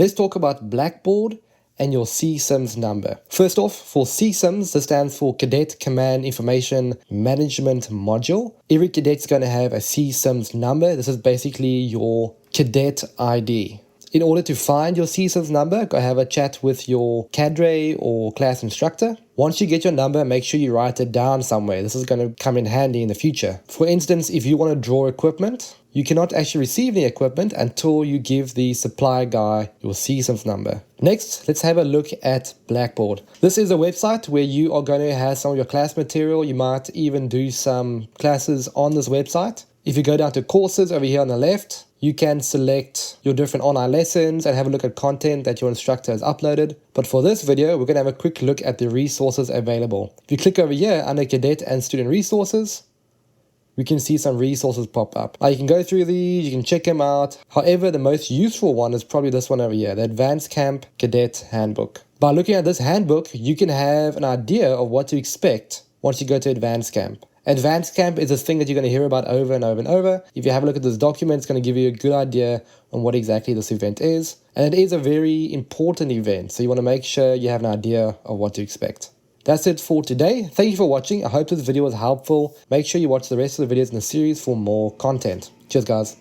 Let's talk about Blackboard and your CCIMM's number. First off, for CCIMMs, this stands for Cadet Command Information Management Module. Every cadet's going to have a CCIMM's number. This is basically your cadet ID. In order to find your CCIMM's number, go have a chat with your cadre or class instructor. Once you get your number, make sure you write it down somewhere. This is going to come in handy in the future. For instance, if you want to draw equipment, you cannot actually receive the equipment until you give the supply guy your CCIMM's number. Next, let's have a look at Blackboard. This is a website where you are going to have some of your class material. You might even do some classes on this website. If you go down to courses over here on the left, you can select your different online lessons and have a look at content that your instructor has uploaded. But for this video, we're going to have a quick look at the resources available. If you click over here under Cadet and Student Resources, we can see some resources pop up. Now you can go through these, you can check them out. However, the most useful one is probably this one over here, the Advanced Camp Cadet Handbook. By looking at this handbook, you can have an idea of what to expect once you go to Advanced Camp. Advanced Camp is a thing that you're going to hear about over and over and over. If you have a look at this document, it's going to give you a good idea on what exactly this event is. And it is a very important event, so you want to make sure you have an idea of what to expect. That's it for today. Thank you for watching. I hope this video was helpful. Make sure you watch the rest of the videos in the series for more content. Cheers, guys.